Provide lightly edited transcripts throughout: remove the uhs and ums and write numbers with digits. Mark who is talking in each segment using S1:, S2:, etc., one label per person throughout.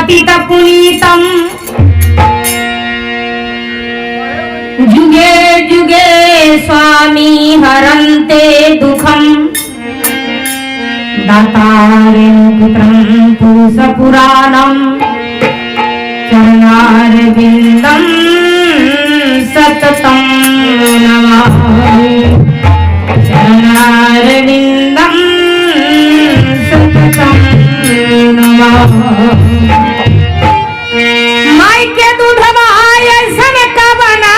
S1: पतित पुनीतम जुगे जुगे स्वामी हरन्ते दुखम दातारेणुपुत्रं पुरुष पुराणं चरणारविन्दं सततं नमामि चरणारविन्दं सततं नमामि। माई के दूधवा ऐसन का बना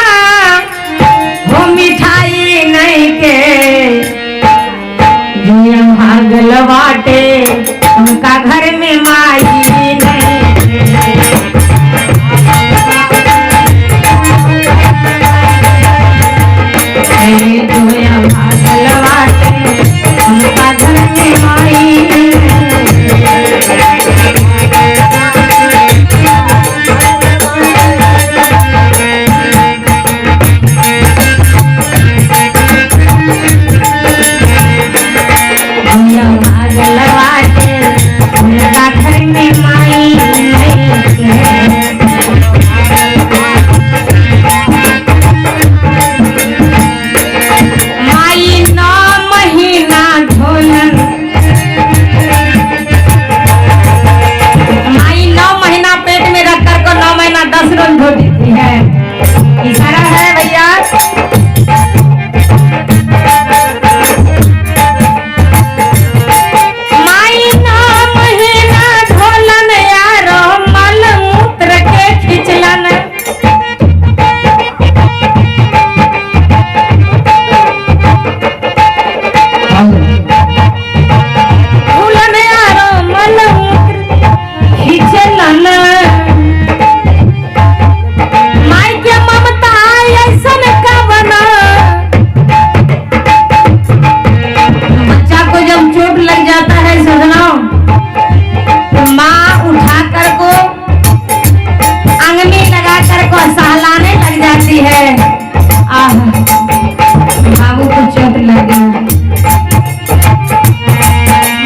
S1: हो मिठाई नहीं के जिया भागल बाटे उनका घर में माई नहीं जिया भागल बाटे उनका घर में माई इशारा है भैया। माई ना महीना ढोलन यारो मल मूत्र के खिंचलन ढोलन यारो मल मूत्र खिंचलन सहलाने लग जाती है। आह बाबू को चोट लग गया।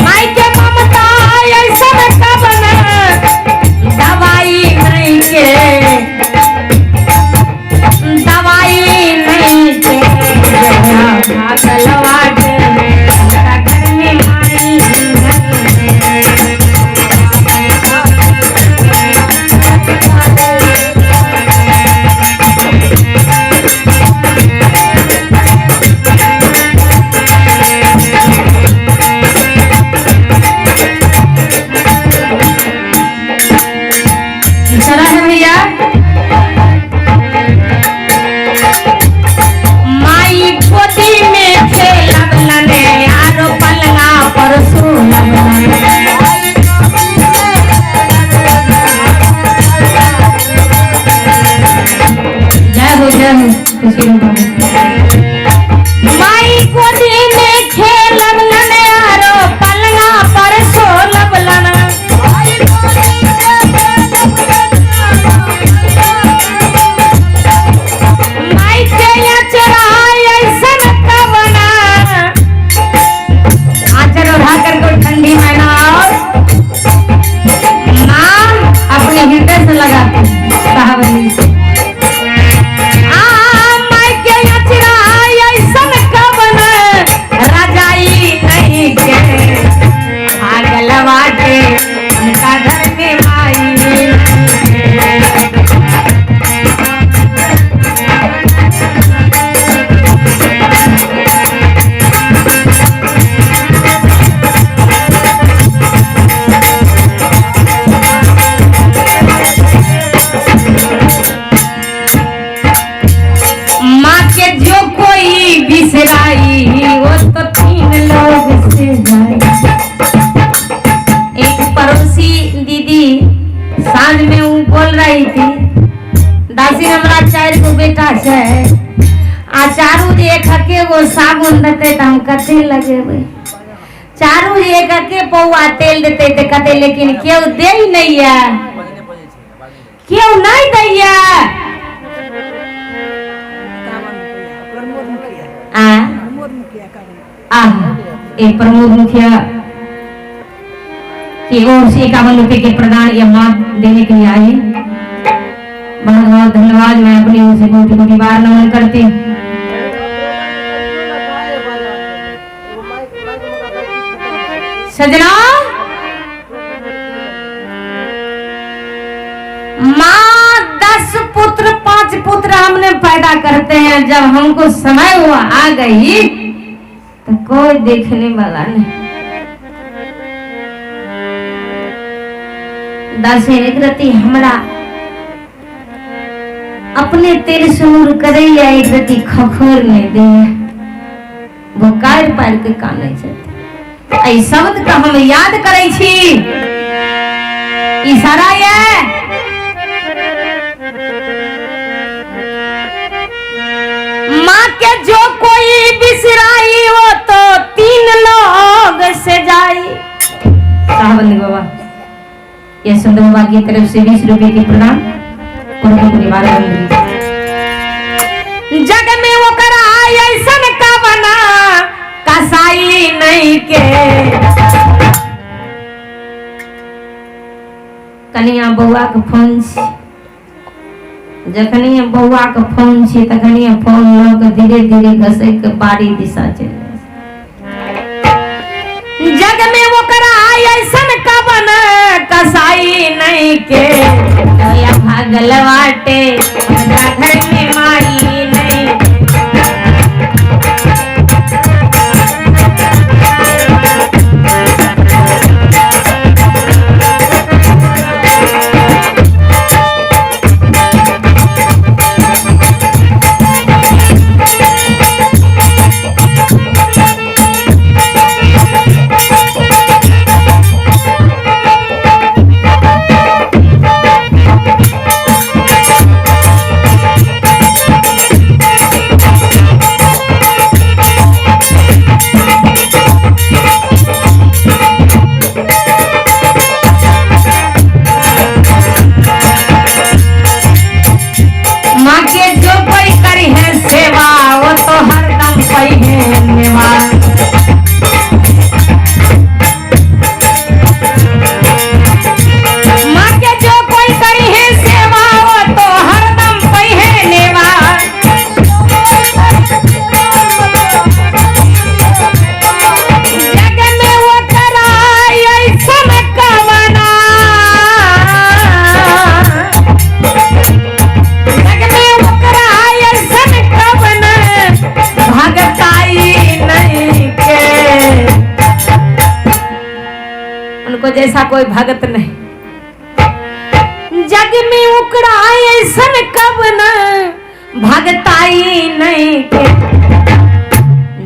S1: माई के ममता ऐसा का बना दवाई नहीं के भागल बाटे उनका घर में माई माई गोदी में खेलन यारो पलंगा पर सोलब लना माई के अचरा ऐसन का बना आंचल उठा कर कोई ठंडी महीना और माँ अपने हृदय से लगाती साहबनी उनका घर में माई माँ के जो कोई बिसराई वो तो 3 लोग से जाए। पड़ोसी दीदी सांझ में वो बोल रही थी दासी हमरा 4 गो बेटा है आ चारू एक हके वो साबुन देते तो हम कथे लगेबे चारू एक हके पौआ तेल देते तो कथे लेकिन क्यों दे ही नहीं है क्यों नहीं दैया एक प्रमोद मुखिया कि वो 51 रुपए के प्रदान या मां देने के लिए आए। बहुत बहुत धन्यवाद। मैं अपनी ओर से कोटि-कोटि बार नमन करती हूँ। सजना, माँ 10 पुत्र 5 पुत्र हमने पैदा करते हैं, जब हमको समय हुआ आ गई तो कोई देखने वाला नहीं। दासी निकृति हमरा अपने तेरे सुनूर करैया एक रति खखोर ने दे वो कार पार के काने छथि। एहि शब्द का हम याद करै छी। इशारा ये माँ के जो कोई बिसराई वो तो 3 लोग से जाई। साहबंद बाबा ये संत बाबा की तरफ से 20 रुपए की प्रदान जग में वो करा ऐसन का बना कसाई नहीं के। कनिया बउआ के फोन छी, जखनी बउआ के फोन छी तखनी फोन ल के धीरे धीरे घसै के बाड़ी दिशा चले। जग में वो करा ऐसन का बना कसाई नहीं के। या भागल वाटे घर में माई नहीं। जैसा कोई भगत नहीं जग में उकड़ा ऐसन कब न भगताई नहीं के।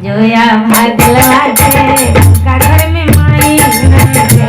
S1: जोया भागल बाटे घर में माई नहीं के।